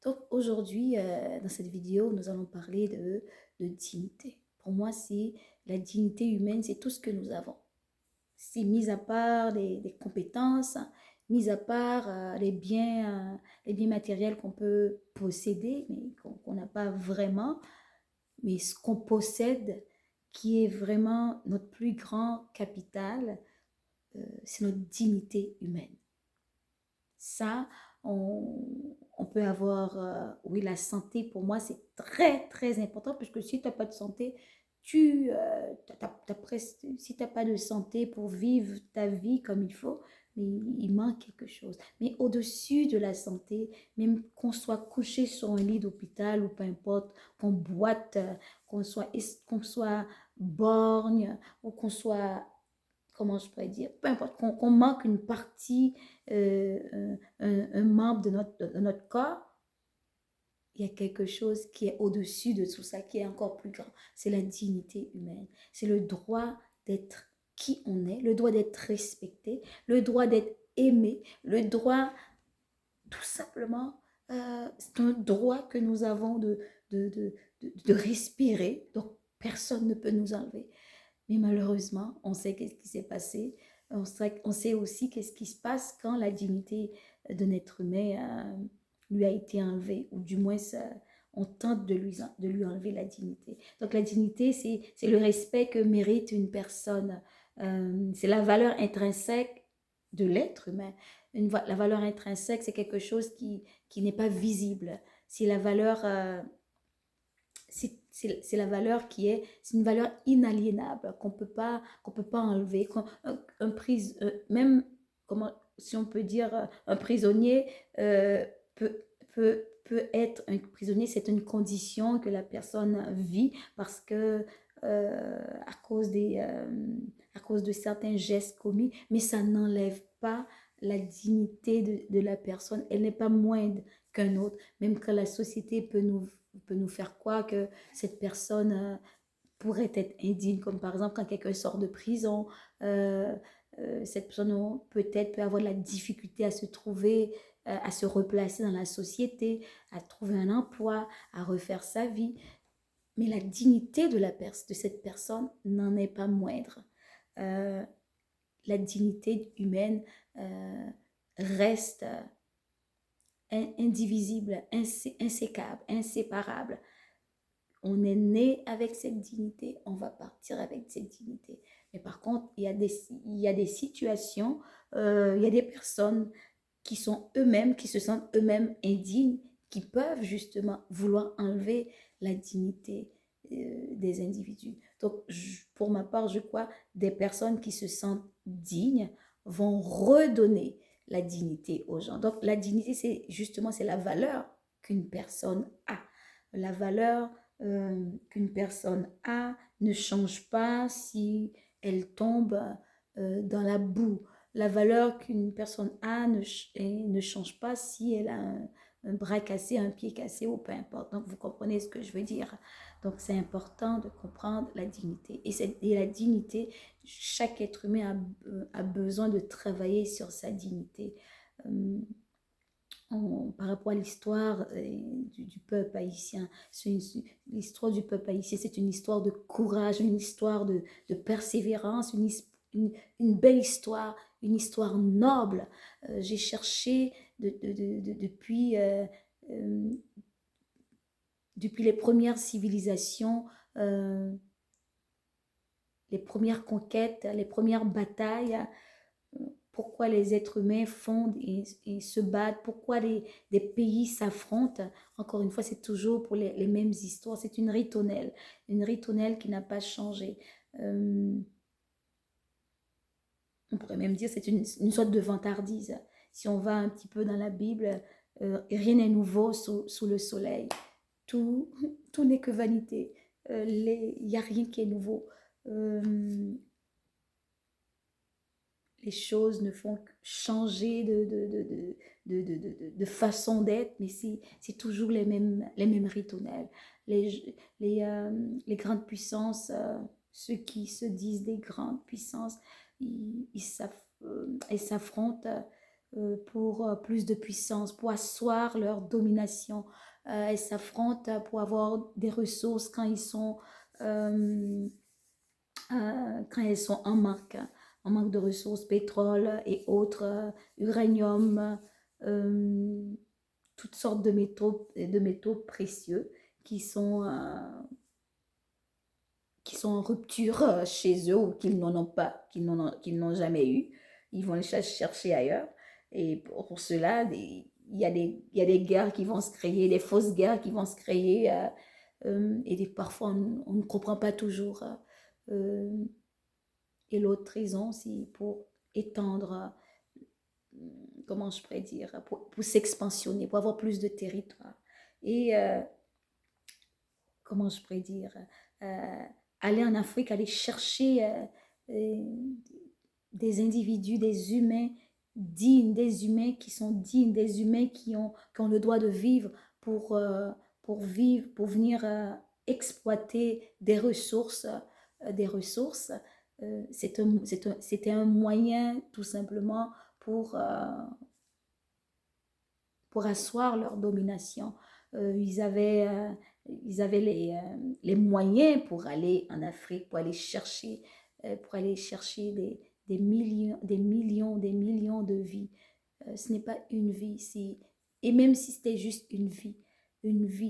Donc aujourd'hui, dans cette vidéo, nous allons parler de dignité. Pour moi, c'est la dignité humaine, c'est tout ce que nous avons. C'est mis à part les compétences, mis à part les biens matériels qu'on peut posséder, mais qu'on n'a pas vraiment, mais ce qu'on possède, qui est vraiment notre plus grand capital, c'est notre dignité humaine. Ça, on peut avoir, oui, la santé, pour moi, c'est très, très important, puisque si tu n'as pas de santé, si tu n'as pas de santé pour vivre ta vie comme il faut, mais il manque quelque chose. Mais au-dessus de la santé, même qu'on soit couché sur un lit d'hôpital ou peu importe, qu'on boite, qu'on soit borgne ou qu'on soit, comment je pourrais dire, peu importe, qu'on manque une partie, un membre de notre corps, il y a quelque chose qui est au-dessus de tout ça, qui est encore plus grand. C'est la dignité humaine. C'est le droit d'être qui on est, le droit d'être respecté, le droit d'être aimé, le droit, tout simplement, c'est un droit que nous avons de respirer. Donc, personne ne peut nous enlever. Mais malheureusement, on sait qu'est-ce qui s'est passé. On sait aussi qu'est-ce qui se passe quand la dignité d'un être humain lui a été enlevée, ou du moins on tente de lui enlever la dignité. Donc la dignité, c'est le respect que mérite une personne. C'est la valeur intrinsèque de l'être humain. La valeur intrinsèque, c'est quelque chose qui n'est pas visible. C'est la valeur... c'est la valeur c'est une valeur inaliénable qu'on peut pas enlever. Même, comment, si on peut dire, un prisonnier peut être un prisonnier, c'est une condition que la personne vit parce que à cause de certains gestes commis, mais ça n'enlève pas la dignité de la personne. Elle n'est pas moindre qu'un autre, même que la société peut nous faire croire que cette personne pourrait être indigne, comme par exemple quand quelqu'un sort de prison, euh, cette personne peut-être peut avoir de la difficulté à se trouver, à se replacer dans la société, à trouver un emploi, à refaire sa vie. Mais la dignité de cette personne n'en est pas moindre. Euh, la dignité humaine reste indivisible, insécable, inséparable. On est né avec cette dignité, on va partir avec cette dignité. Mais par contre, il y a des situations, il y a des personnes qui sont eux-mêmes, qui se sentent eux-mêmes indignes, qui peuvent justement vouloir enlever la dignité des individus. Donc, pour ma part, je crois des personnes qui se sentent dignes vont redonner la dignité aux gens. Donc, la dignité, c'est justement, c'est la valeur qu'une personne a. La valeur qu'une personne a ne change pas si elle tombe dans la boue. La valeur qu'une personne a ne change pas si elle a un bras cassé, un pied cassé ou peu importe. Donc, vous comprenez ce que je veux dire. Donc, c'est important de comprendre la dignité. Et la dignité, chaque être humain a besoin de travailler sur sa dignité. Euh, Par rapport à l'histoire du peuple haïtien. L'histoire du peuple haïtien, c'est une histoire de courage, une histoire de persévérance, une belle histoire, une histoire noble. J'ai cherché euh, depuis les premières civilisations, euh, les premières conquêtes, les premières batailles, pourquoi les êtres humains fondent et se battent, pourquoi des pays s'affrontent. Encore une fois, c'est toujours pour les mêmes histoires. C'est une ritournelle qui n'a pas changé. Euh, on pourrait même dire que c'est une sorte de vantardise. Si on va un petit peu dans la Bible, rien n'est nouveau sous le soleil. Tout, tout n'est que vanité. Il n'y a rien qui est nouveau. Les choses ne font que changer de façon d'être, mais c'est toujours les mêmes ritournelles. Les grandes puissances, ceux qui se disent des grandes puissances, ils s'affrontent pour plus de puissance, pour asseoir leur domination. Elles s'affrontent pour avoir des ressources euh, quand elles sont en manque de ressources, pétrole et autres, uranium, euh, toutes sortes de métaux précieux qui sont, euh, qui sont en rupture chez eux ou qu'ils n'en ont pas, qu'ils n'ont jamais eu. Ils vont les chercher ailleurs. Et pour cela, il y a des guerres qui vont se créer, des fausses guerres qui vont se créer. Parfois, on ne comprend pas toujours. Euh, et l'autre raison, c'est pour étendre, comment je pourrais dire, pour s'expansionner, pour avoir plus de territoire. Et comment je pourrais dire, euh, aller en Afrique, aller chercher euh, des individus, des humains dignes, des humains qui sont dignes, des humains qui ont le droit de vivre pour vivre, pour venir exploiter des ressources. C'était un moyen tout simplement pour, euh, pour asseoir leur domination. Euh, ils avaient, euh, ils avaient les moyens pour aller en Afrique, pour aller chercher des millions de vies. Ce n'est pas une vie, et même si c'était juste une vie,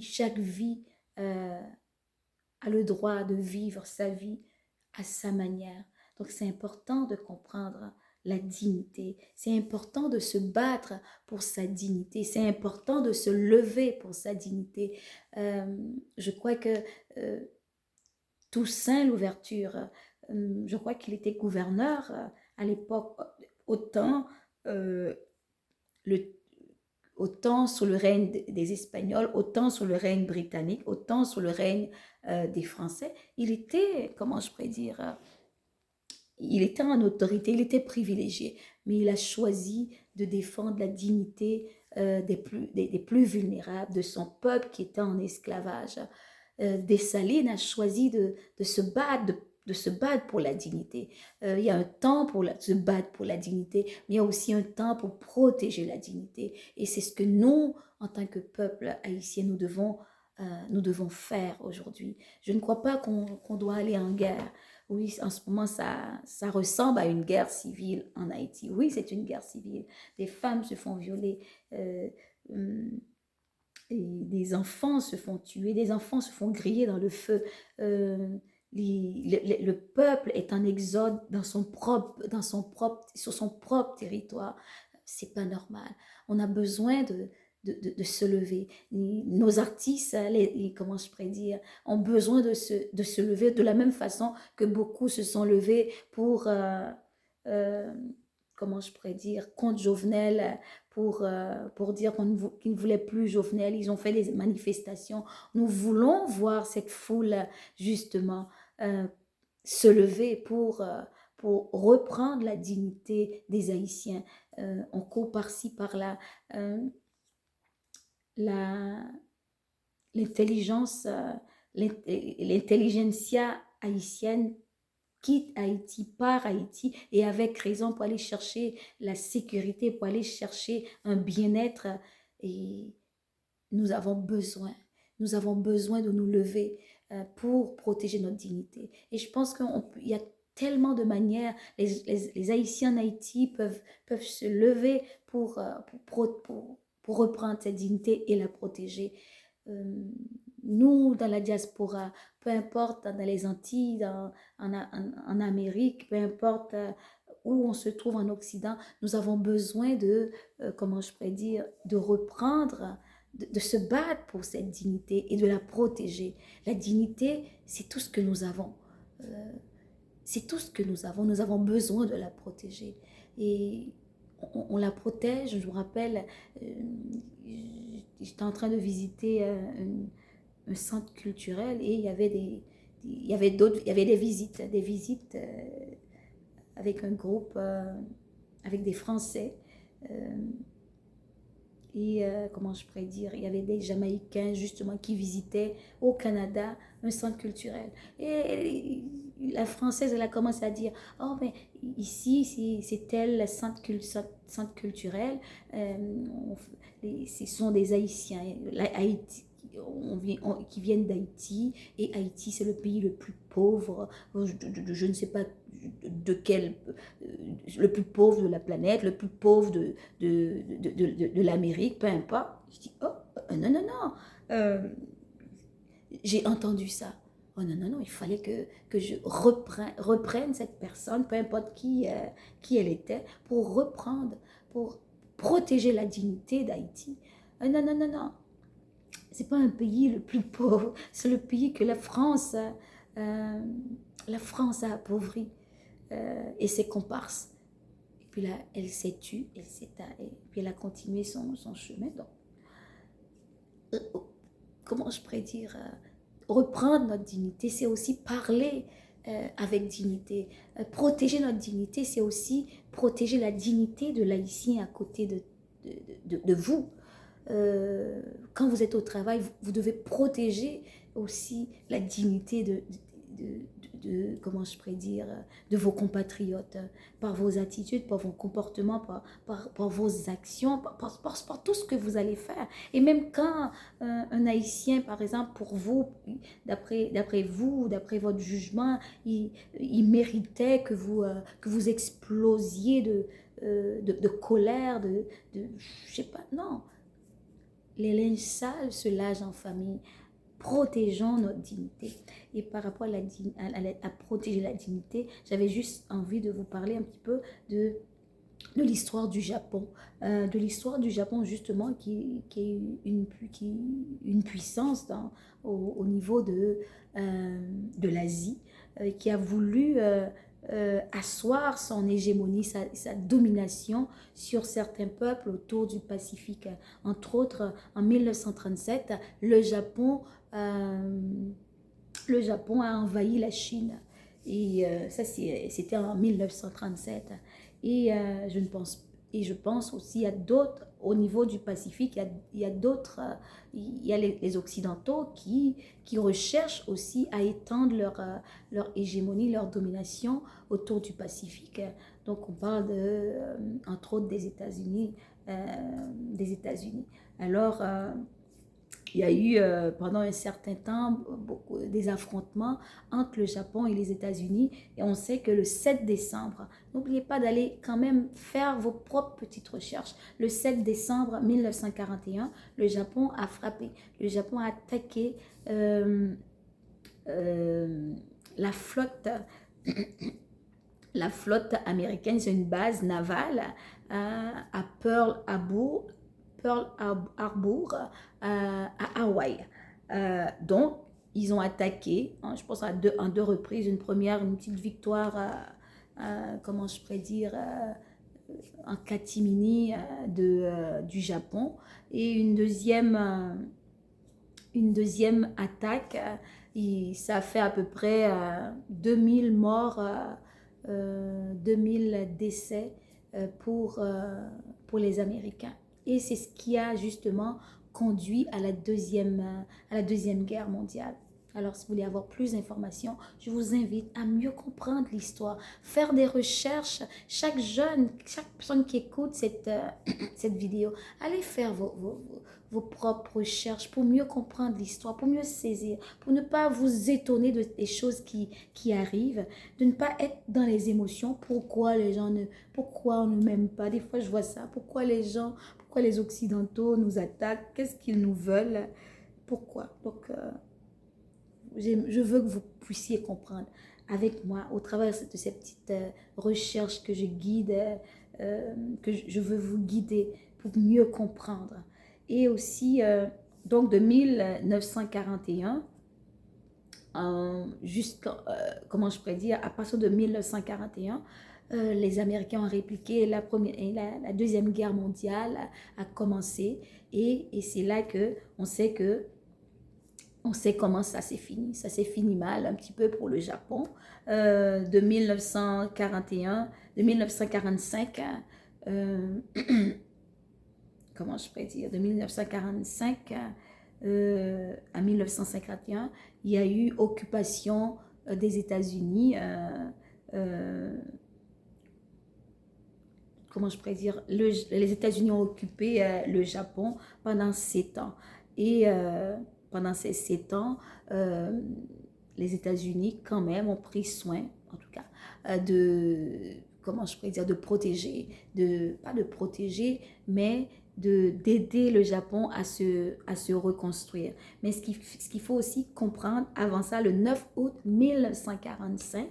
chaque vie a le droit de vivre sa vie à sa manière. Donc c'est important de comprendre la dignité. C'est important de se battre pour sa dignité. C'est important de se lever pour sa dignité. Je crois que euh, Toussaint Louverture, je crois qu'il était gouverneur à l'époque, autant, euh, le, autant sous le règne des Espagnols, autant sous le règne britannique, autant sous le règne des Français. Il était, comment je pourrais dire, il était en autorité, il était privilégié, mais il a choisi de défendre la dignité des plus vulnérables, de son peuple qui était en esclavage. Dessalines a choisi de se battre, de se battre pour la dignité. Il y a un temps pour se battre pour la dignité, mais il y a aussi un temps pour protéger la dignité. Et c'est ce que nous, en tant que peuple haïtien, nous devons faire aujourd'hui. Je ne crois pas qu'on doit aller en guerre. Oui, en ce moment, ça ressemble à une guerre civile en Haïti. Oui, c'est une guerre civile. Des femmes se font violer, euh, hum, et des enfants se font tuer, des enfants se font griller dans le feu. Euh, le peuple est en exode sur son propre territoire. C'est pas normal. On a besoin de se lever. Nos artistes, comment je pourrais dire, ont besoin de se lever de la même façon que beaucoup se sont levés euh, comment je pourrais dire, contre Jovenel, pour dire qu'ils ne voulaient plus Jovenel. Ils ont fait des manifestations. Nous voulons voir cette foule, justement, euh, se lever pour reprendre la dignité des Haïtiens. On court par-ci, par-là. La, L'intelligence, l'intelligentsia haïtienne quitte Haïti, part Haïti, et avec raison pour aller chercher la sécurité, pour aller chercher un bien-être. Et nous avons besoin de nous lever pour protéger notre dignité. Et je pense qu'il y a tellement de manières, les Haïtiens en Haïti peuvent se lever pour reprendre cette dignité et la protéger. Euh, Nous, dans la diaspora, peu importe dans les Antilles, en Amérique, peu importe où on se trouve en Occident, nous avons besoin comment je pourrais dire, de reprendre, de se battre pour cette dignité et de la protéger. La dignité, c'est tout ce que nous avons. Euh, c'est tout ce que nous avons. Nous avons besoin de la protéger. Et on la protège. Je me rappelle, j'étais en train de visiter un centre culturel et il y avait des visites avec un groupe, avec des Français. Euh, comment je pourrais dire, il y avait des Jamaïcains justement qui visitaient au Canada un centre culturel. Et la française, elle a commencé à dire, oh, mais ici, c'est tel centre culturel, ce sont des Haïtiens, Haïti, qui viennent d'Haïti, et Haïti, c'est le pays le plus pauvre, je ne sais pas de quel, le plus pauvre de la planète, le plus pauvre de l'Amérique, peu importe. Je dis, oh, non, non, non. J'ai entendu ça. Oh non, non, non, il fallait que je reprenne cette personne, peu importe qui elle était, pour reprendre, pour protéger la dignité d'Haïti. Non, non, non, non. C'est pas un pays le plus pauvre, c'est le pays que la France a appauvri et ses comparses. Et puis là, elle s'est tue, et puis elle a continué son chemin. Donc, comment je pourrais dire, reprendre notre dignité, c'est aussi parler avec dignité. Protéger notre dignité, c'est aussi protéger la dignité de l'haïtien à côté de vous. Quand vous êtes au travail, vous devez protéger aussi la dignité comment je pourrais dire, de vos compatriotes, par vos attitudes, par vos comportements, par vos actions, par tout ce que vous allez faire. Et même quand un Haïtien, par exemple, pour vous, d'après vous, d'après votre jugement, il méritait que vous explosiez de colère, je sais pas, non. Les linges sales se lavent en famille. Protégeons notre dignité. Et par rapport à protéger la dignité, j'avais juste envie de vous parler un petit peu de l'histoire du Japon. De l'histoire du Japon, justement, qui est une puissance au niveau de l'Asie, qui a voulu asseoir son hégémonie, sa domination sur certains peuples autour du Pacifique. Entre autres, en 1937, le Japon a envahi la Chine. Et ça, c'était en 1937. Et je pense aussi à d'autres, au niveau du Pacifique, il y a d'autres, il y a les Occidentaux qui recherchent aussi à étendre leur hégémonie, leur domination autour du Pacifique. Donc on parle entre autres des États-Unis. Alors, il y a eu pendant un certain temps des affrontements entre le Japon et les États-Unis. Et on sait que le 7 décembre, n'oubliez pas d'aller quand même faire vos propres petites recherches. Le 7 décembre 1941, le Japon a frappé. Le Japon a attaqué la flotte. La flotte américaine, c'est une base navale à Pearl Harbor à Hawaï. Donc, ils ont attaqué, hein, je pense en deux reprises. Une première, une petite victoire, comment je pourrais dire, en catimini du Japon. Et une deuxième attaque, ça a fait à peu près 2000 morts, 2000 décès pour les Américains. Et c'est ce qui a justement conduit à la deuxième guerre mondiale. Alors, si vous voulez avoir plus d'informations, je vous invite à mieux comprendre l'histoire, faire des recherches. Chaque personne qui écoute cette vidéo, allez faire vos propres recherches pour mieux comprendre l'histoire, pour mieux saisir, pour ne pas vous étonner des choses qui arrivent, de ne pas être dans les émotions. Pourquoi on ne m'aime pas? Des fois, je vois ça. Pourquoi les Occidentaux nous attaquent? Qu'est-ce qu'ils nous veulent? Pourquoi? Donc, je veux que vous puissiez comprendre avec moi au travers de ces petites recherches que je guide, que je veux vous guider pour mieux comprendre. Et aussi, donc de 1941, comment je pourrais dire, à partir de 1941, les Américains ont répliqué, la Deuxième Guerre mondiale a commencé, et c'est là qu'on sait comment ça s'est fini. Ça s'est fini mal un petit peu pour le Japon. De 1945, comment je pourrais dire, de 1945 à 1951, il y a eu occupation des États-Unis, comment je pourrais dire, les États-Unis ont occupé le Japon pendant 7 ans. Et pendant ces 7 ans, les États-Unis quand même ont pris soin, en tout cas, comment je pourrais dire, de protéger, pas de protéger, mais d'aider le Japon à se reconstruire. Mais ce qu'il faut aussi comprendre, avant ça, le 9 août 1945,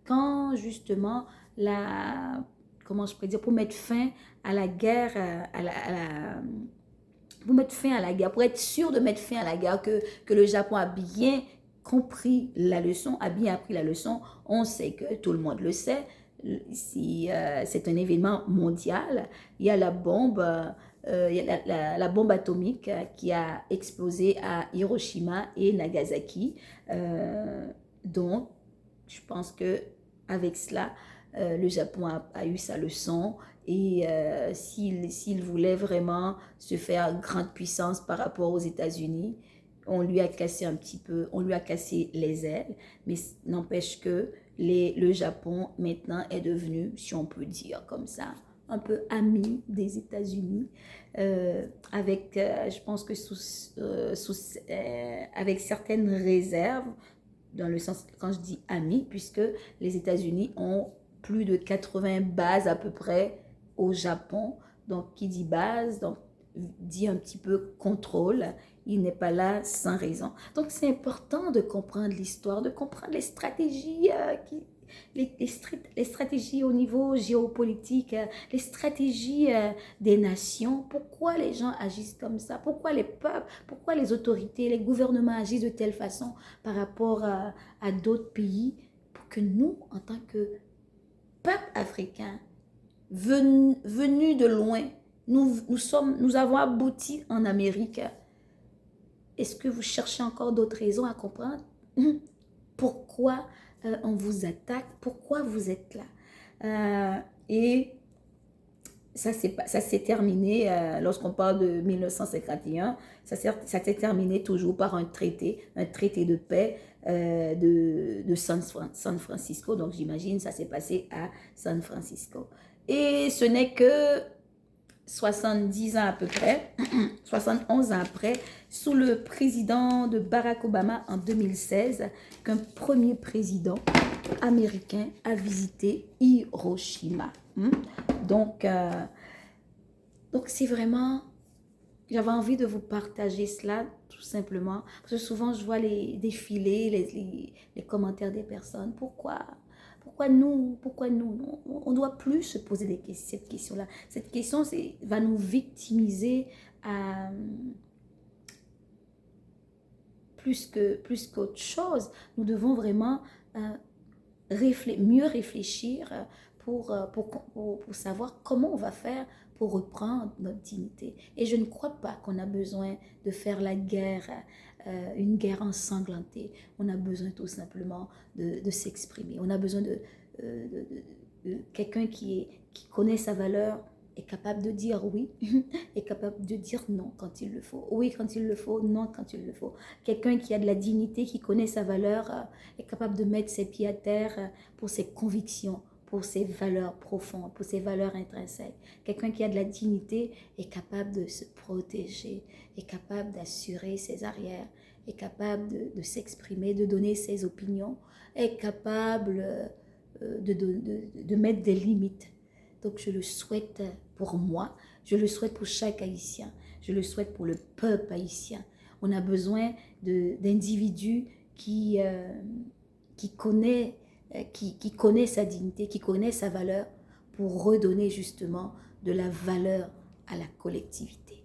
quand justement comment je pourrais dire, pour mettre fin à la guerre, pour mettre fin à la guerre, pour être sûr de mettre fin à la guerre, que le Japon a bien compris la leçon, a bien appris la leçon. On sait que tout le monde le sait, si c'est un événement mondial, il y a la bombe, il y a la bombe atomique qui a explosé à Hiroshima et Nagasaki. Donc, je pense que avec cela, le Japon a eu sa leçon et s'il voulait vraiment se faire grande puissance par rapport aux États-Unis, on lui a cassé un petit peu, on lui a cassé les ailes, mais n'empêche que le Japon maintenant est devenu, si on peut dire comme ça, un peu ami des États-Unis, je pense que avec certaines réserves, dans le sens, quand je dis amis, puisque les États-Unis ont plus de 80 bases à peu près au Japon. Donc, qui dit base, donc dit un petit peu contrôle. Il n'est pas là sans raison. Donc, c'est important de comprendre l'histoire, de comprendre les stratégies les stratégies au niveau géopolitique, les stratégies des nations, pourquoi les gens agissent comme ça, pourquoi les peuples, pourquoi les autorités, les gouvernements agissent de telle façon par rapport à d'autres pays, pour que nous, en tant que peuple africain, venus de loin, nous avons abouti en Amérique. Est-ce que vous cherchez encore d'autres raisons à comprendre pourquoi on vous attaque, pourquoi vous êtes là? Et ça s'est terminé, lorsqu'on parle de 1951, ça s'est terminé toujours par un traité de paix de San Francisco. Donc j'imagine ça s'est passé à San Francisco. Et ce n'est que 70 ans à peu près, 71 ans après, sous le président de Barack Obama en 2016, qu'un premier président américain a visité Hiroshima. Donc c'est vraiment, j'avais envie de vous partager cela tout simplement, parce que souvent je vois les défilés, les commentaires des personnes. Pourquoi nous? On ne doit plus se poser cette question-là. Cette question va nous victimiser à plus qu'autre chose. Nous devons vraiment mieux réfléchir pour savoir comment on va faire pour reprendre notre dignité. Et je ne crois pas qu'on a besoin de faire la guerre, une guerre ensanglantée. On a besoin tout simplement de s'exprimer. On a besoin de quelqu'un qui connaît sa valeur, est capable de dire oui, est capable de dire non quand il le faut. Oui quand il le faut, non quand il le faut. Quelqu'un qui a de la dignité, qui connaît sa valeur, est capable de mettre ses pieds à terre pour ses convictions, pour ses valeurs profondes, pour ses valeurs intrinsèques. Quelqu'un qui a de la dignité est capable de se protéger, est capable d'assurer ses arrières, est capable de s'exprimer, de donner ses opinions, est capable de mettre des limites. Donc je le souhaite pour moi, je le souhaite pour chaque Haïtien, je le souhaite pour le peuple haïtien. On a besoin d'individus qui connaît sa dignité, qui connaît sa valeur, pour redonner justement de la valeur à la collectivité.